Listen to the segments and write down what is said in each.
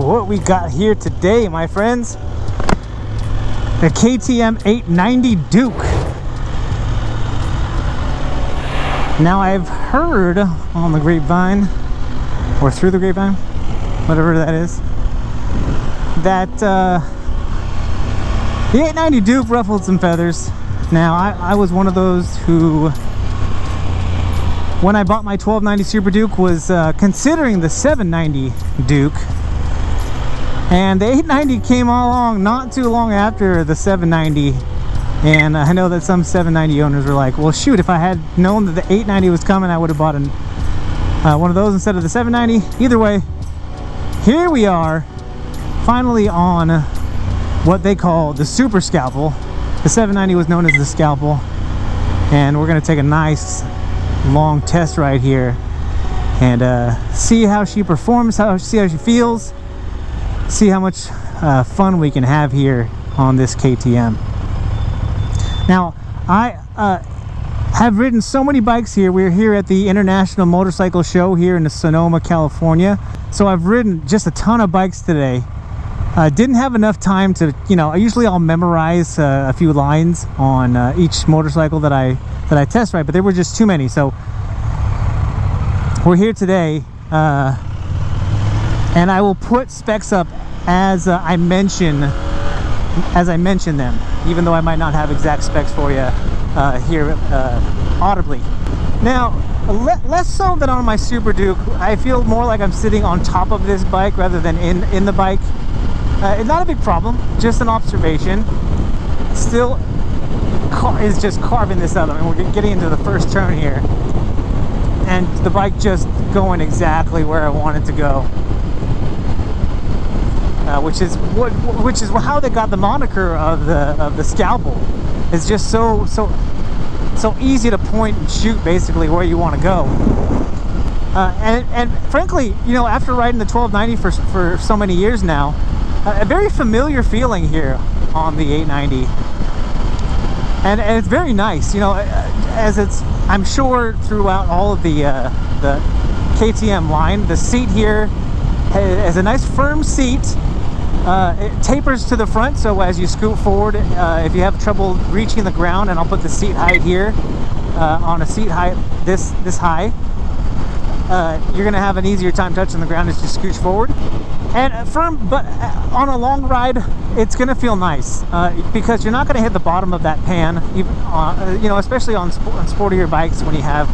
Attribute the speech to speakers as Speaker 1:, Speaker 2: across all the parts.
Speaker 1: what we got here today, my friends. The KTM 890 Duke. Now I've heard on the grapevine, or through the grapevine, whatever that is, that the 890 Duke ruffled some feathers. Now I was one of those who, when I bought my 1290 Super Duke, was considering the 790 Duke, and the 890 came along not too long after the 790. And I know that some 790 owners were like, well shoot, if I had known that the 890 was coming, I would have bought one of those instead of the 790. Either way, here we are, finally on what they call the Super Scalpel. The 790 was known as the Scalpel, and we're going to take a nice long test ride here and see how she performs, see how she feels, see how much fun we can have here on this KTM. Now, I have ridden so many bikes here. We're here at the International Motorcycle Show here in Sonoma, California. So I've ridden just a ton of bikes today. Didn't have enough time to, usually I'll memorize a few lines on each motorcycle that I test ride, but there were just too many. So we're here today, and I will put specs up as I mention them, even though I might not have exact specs for you here audibly. Now, less so than on my Super Duke, I feel more like I'm sitting on top of this bike rather than in the bike. It's not a big problem, just an observation. Still, car is just carving this up. I mean, we're getting into the first turn here, and the bike just going exactly where I want it to go. Which is how they got the moniker of the Scalpel. It's just so easy to point and shoot basically where you want to go. And frankly, after riding the 1290 for so many years now, a very familiar feeling here on the 890, and it's very nice. As it's, I'm sure throughout all of the KTM line, the seat here has a nice firm seat. It tapers to the front, so as you scoot forward, if you have trouble reaching the ground, and I'll put the seat height here, on a seat height this high, you're going to have an easier time touching the ground as you scooch forward. And firm, but on a long ride, it's going to feel nice, because you're not going to hit the bottom of that pan, even especially on sportier bikes. When you have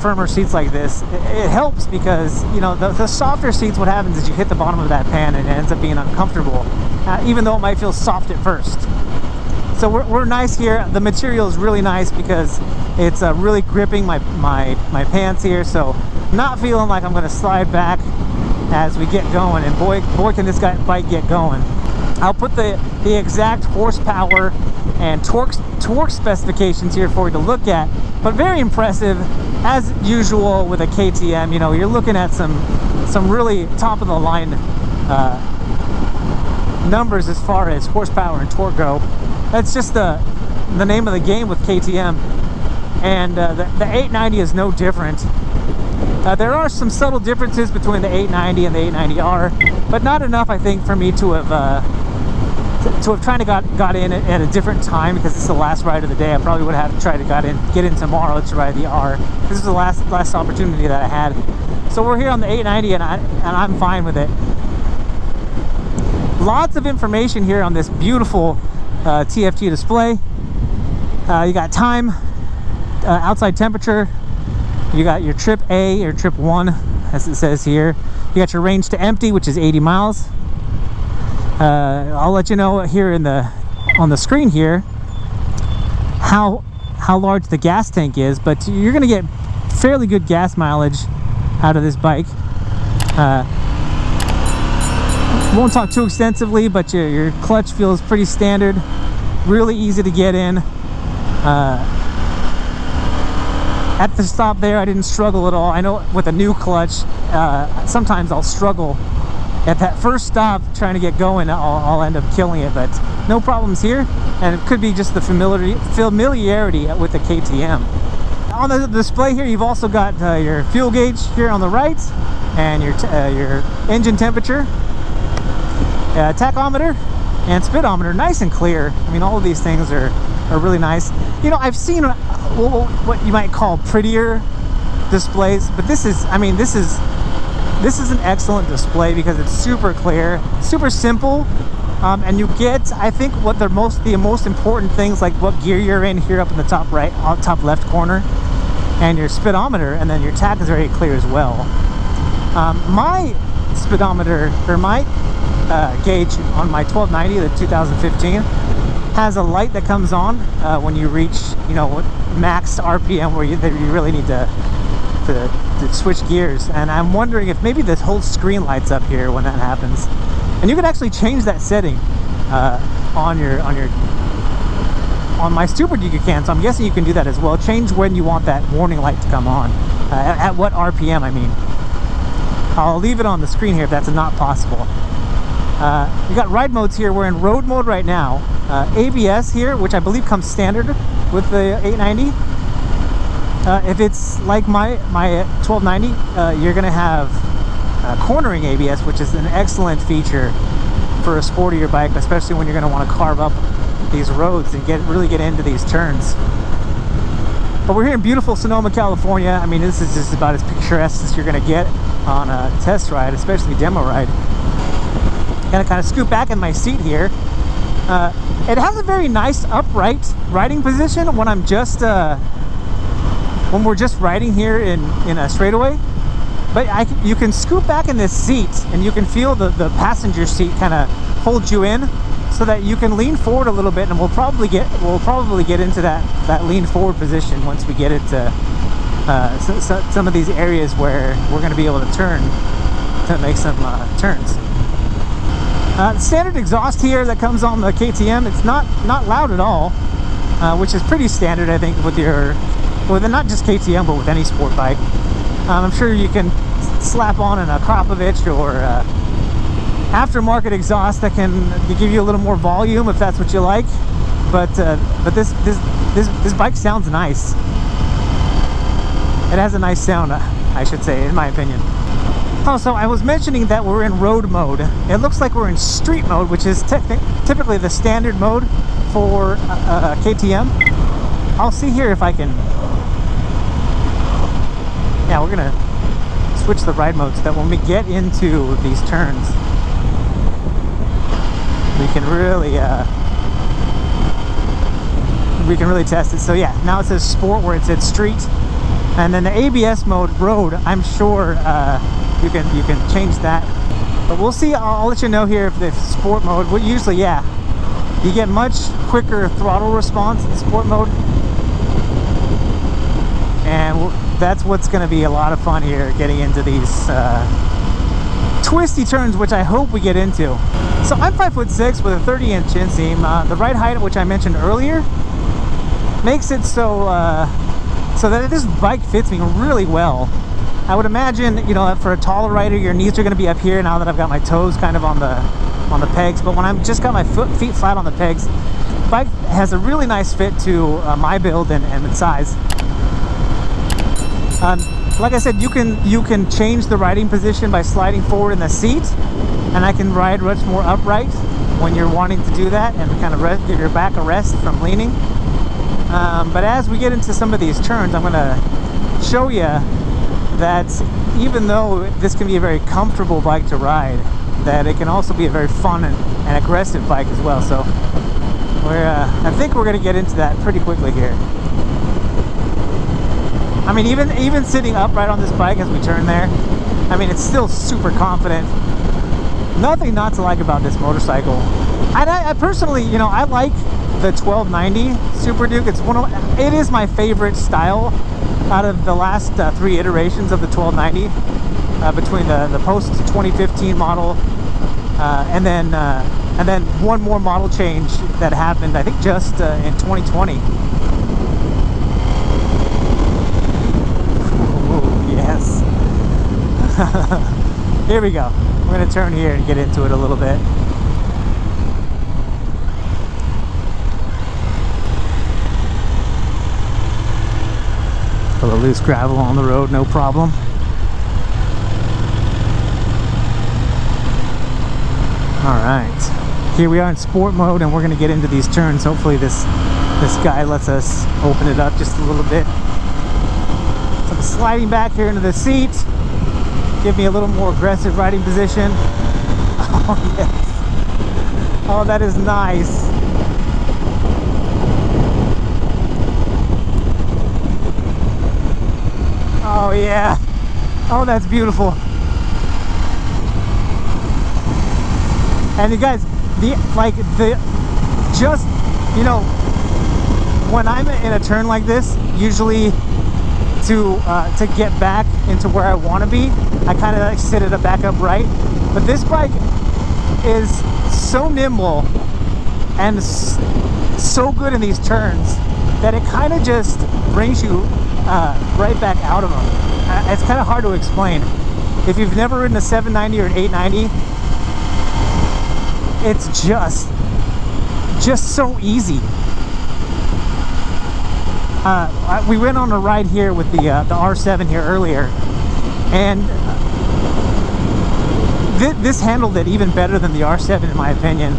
Speaker 1: firmer seats like this, it helps, because the softer seats, what happens is you hit the bottom of that pan and it ends up being uncomfortable, even though it might feel soft at first. So we're nice here. The material is really nice because it's really gripping my pants here, so not feeling like I'm going to slide back as we get going. And boy can this bike get going. I'll put the exact horsepower and torque specifications here for you to look at, but very impressive as usual with a KTM. You're looking at some really top of the line numbers as far as horsepower and torque go. That's just the name of the game with KTM, and the 890 is no different. There are some subtle differences between the 890 and the 890R, but not enough, I think, for me to have tried to got in at a different time, because it's the last ride of the day. I probably would have tried to get in tomorrow to ride the R. This is the last opportunity that I had. So we're here on the 890, and I'm fine with it. Lots of information here on this beautiful TFT display. You got time, outside temperature. You got your trip A or trip 1, as it says here. You got your range to empty, which is 80 miles. I'll let you know here on the screen here how large the gas tank is, but you're going to get fairly good gas mileage out of this bike. Won't talk too extensively, but your clutch feels pretty standard, really easy to get in. At the stop there, I didn't struggle at all. I know with a new clutch, sometimes I'll struggle at that first stop trying to get going. I'll end up killing it, but no problems here. And it could be just the familiarity with the KTM. On the display here, you've also got your fuel gauge here on the right, and your engine temperature. tachometer and speedometer, nice and clear. I mean, all of these things are really nice. You know, I've seen what you might call prettier displays, but this is, I mean, this is an excellent display because it's super clear, super simple, and you get, I think, what the most important things, like what gear you're in here up in the top right, top left corner, and your speedometer, and then your tach is very clear as well. My speedometer, or my gauge on my 1290, the 2015, has a light that comes on when you reach, you know, max RPM, where you really need to switch gears. And I'm wondering if maybe this whole screen lights up here when that happens. And you can actually change that setting on my Super Duke you can, so I'm guessing you can do that as well. Change when you want that warning light to come on, at what RPM, I mean. I'll leave it on the screen here if that's not possible. We got ride modes here. We're in road mode right now. ABS here, which I believe comes standard with the 890. If it's like my 1290, you're gonna have cornering ABS, which is an excellent feature for a sportier bike, especially when you're gonna want to carve up these roads and really get into these turns. But we're here in beautiful Sonoma, California. I mean, this is just about as picturesque as you're gonna get on a test ride, especially demo ride. Gonna kind of scoot back in my seat here. It has a very nice upright riding position when I'm just when we're just riding here in a straightaway. But you can scoot back in this seat and you can feel the passenger seat kind of hold you in, so that you can lean forward a little bit, and we'll probably get into that lean forward position once we get into some of these areas where we're going to be able to turn to make some turns. Standard exhaust here that comes on the KTM. It's not loud at all, which is pretty standard, I think, with not just KTM, but with any sport bike. I'm sure you can slap on a Krapovich or aftermarket exhaust that can give you a little more volume if that's what you like. But this bike sounds nice. It has a nice sound, I should say, in my opinion. Oh, so I was mentioning that we're in road mode. It looks like we're in street mode, which is typically the standard mode for KTM. I'll see here if I can. Yeah, we're gonna switch the ride mode so that when we get into these turns, we can really test it. So yeah, now it says sport where it said street, and then the ABS mode road, I'm sure you can change that, but we'll see. I'll let you know here if the sport mode, well, usually, yeah, you get much quicker throttle response in sport mode, and that's what's going to be a lot of fun here, getting into these twisty turns, which I hope we get into. So I'm 5'6" with a 30-inch inseam. The ride height, which I mentioned earlier, makes it so that this bike fits me really well. I would imagine, you know, for a taller rider, your knees are going to be up here now that I've got my toes kind of on the pegs. But when I've just got my feet flat on the pegs, the bike has a really nice fit to my build and size. Like I said, you can change the riding position by sliding forward in the seat, and I can ride much more upright when you're wanting to do that and kind of give your back a rest from leaning. But as we get into some of these turns, I'm going to show you that even though this can be a very comfortable bike to ride, that it can also be a very fun and aggressive bike as well. So I think we're going to get into that pretty quickly here. I mean, even sitting upright on this bike as we turn there, I mean, it's still super confident. Nothing not to like about this motorcycle. I personally, you know, I like the 1290 Super Duke. It is my favorite style out of the last 3 iterations of the 1290, between the post 2015 model and then one more model change that happened, I think, just in 2020. Ooh, yes. Here we go. We're going to turn here and get into it a little bit. A little loose gravel on the road, no problem. All right, here we are in sport mode, and we're gonna get into these turns. Hopefully this guy lets us open it up just a little bit. So I'm sliding back here into the seat, give me a little more aggressive riding position. Oh yes, oh that is nice. Oh yeah, oh that's beautiful. And you guys, just, you know, when I'm in a turn like this, usually to get back into where I want to be, I kind of like sit it back up right. But this bike is so nimble and so good in these turns that it kind of just brings you right back out of them. It's kind of hard to explain. If you've never ridden a 790 or an 890, it's just so easy. We went on a ride here with the R7 here earlier, and this handled it even better than the R7 in my opinion.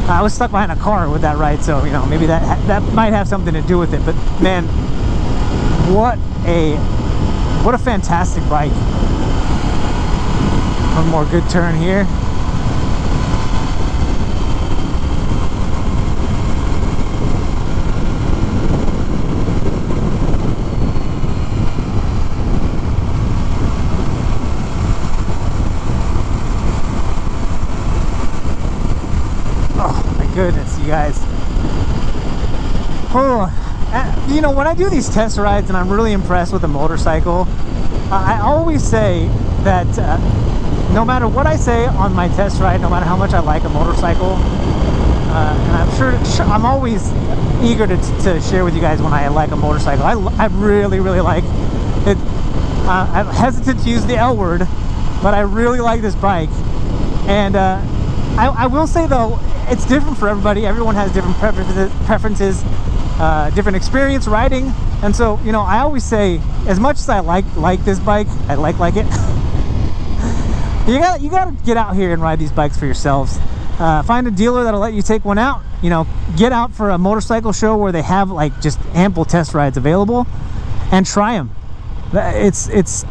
Speaker 1: I was stuck behind a car with that ride, so you know, maybe that might have something to do with it. But man, what a fantastic bike. One more good turn here. Goodness, you guys. Oh, you know, when I do these test rides and I'm really impressed with a motorcycle, I always say that no matter what I say on my test ride, no matter how much I like a motorcycle, and I'm sure I'm always eager to share with you guys when I like a motorcycle. I really like it. I'm hesitant to use the L word, but I really like this bike. And I will say though, it's different for everybody. Everyone has different preferences, different experience riding. And so, you know, I always say, as much as I like this bike, I like it. you gotta get out here and ride these bikes for yourselves. Find a dealer that'll let you take one out. You know, get out for a motorcycle show where they have like just ample test rides available, and try them. It's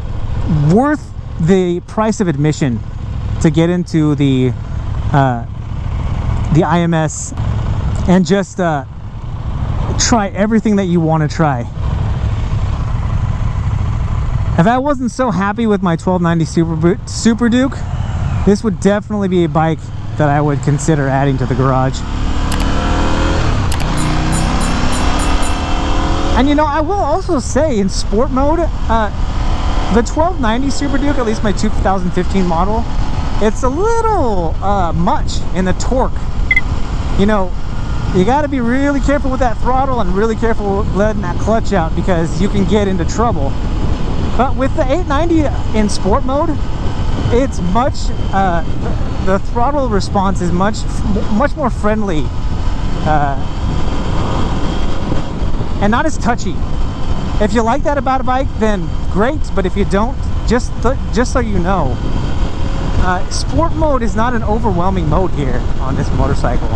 Speaker 1: worth the price of admission to get into the IMS and just try everything that you want to try. If I wasn't so happy with my 1290 Super Duke, this would definitely be a bike that I would consider adding to the garage. And you know, I will also say in sport mode, the 1290 Super Duke, at least my 2015 model, it's a little much in the torque. You know, you got to be really careful with that throttle and really careful with letting that clutch out, because you can get into trouble. But with the 890 in sport mode, it's much the throttle response is much more friendly and not as touchy. If you like that about a bike, then great. But if you don't, just so you know, sport mode is not an overwhelming mode here on this motorcycle.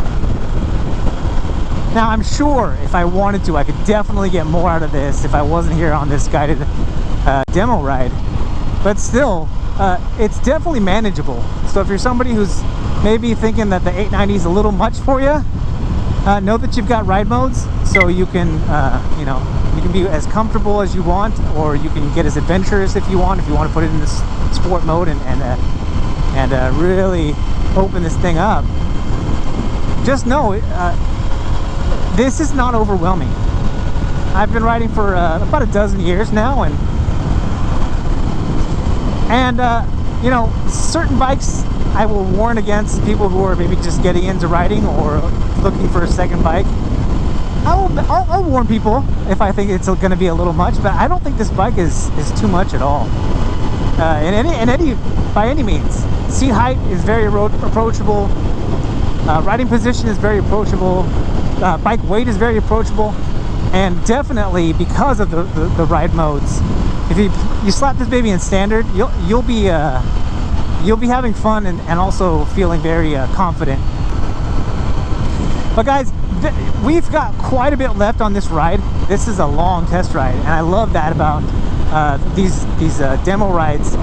Speaker 1: Now, I'm sure if I wanted to, I could definitely get more out of this if I wasn't here on this guided demo ride. But still, it's definitely manageable. So if you're somebody who's maybe thinking that the 890 is a little much for you, know that you've got ride modes, so you can, you know, you can be as comfortable as you want, or you can get as adventurous if you want to put it in this sport mode and really open this thing up. Just know, this is not overwhelming. I've been riding for about a dozen years now, and you know, certain bikes I will warn against people who are maybe just getting into riding or looking for a second bike. I'll warn people if I think it's going to be a little much, but I don't think this bike is too much at all. By any means. Seat height is very approachable. Riding position is very approachable. Bike weight is very approachable, and definitely because of the ride modes. If you slap this baby in standard, you'll be you'll be having fun and also feeling very confident. But guys, we've got quite a bit left on this ride. This is a long test ride, and I love that about these demo rides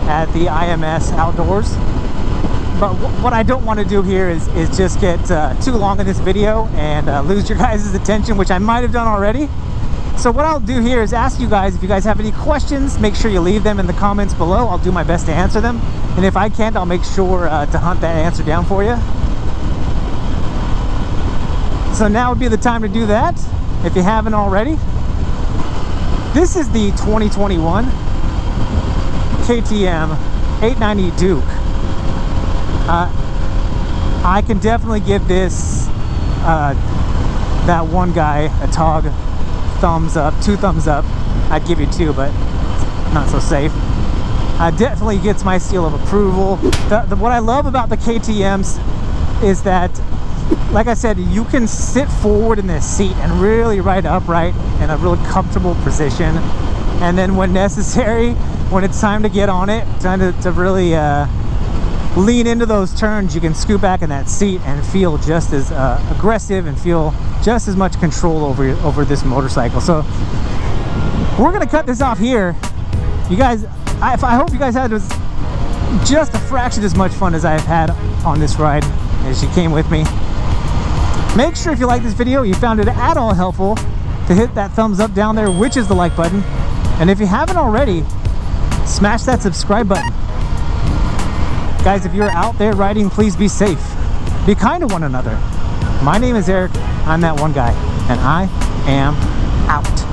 Speaker 1: at the IMS outdoors. But what I don't want to do here is just get too long in this video and lose your guys' attention, which I might have done already. So what I'll do here is ask you guys, if you guys have any questions, make sure you leave them in the comments below. I'll do my best to answer them. And if I can't, I'll make sure to hunt that answer down for you. So now would be the time to do that, if you haven't already. This is the 2021 KTM 890 Duke. I can definitely give this, that one guy, a T.O.G, thumbs up, 2 thumbs up. I'd give you 2, but not so safe. Definitely gets my seal of approval. What I love about the KTMs is that, like I said, you can sit forward in this seat and really ride upright in a really comfortable position. And then when necessary, when it's time to get on it, time to really lean into those turns, you can scoot back in that seat and feel just as aggressive and feel just as much control over this motorcycle. So we're gonna cut this off here. You guys, I hope you guys had just a fraction as much fun as I've had on this ride as you came with me. Make sure if you like this video, you found it at all helpful, to hit that thumbs up down there, which is the like button. And if you haven't already, smash that subscribe button. Guys, if you're out there riding, please be safe. Be kind to one another. My name is Eric. I'm that one guy, and I am out.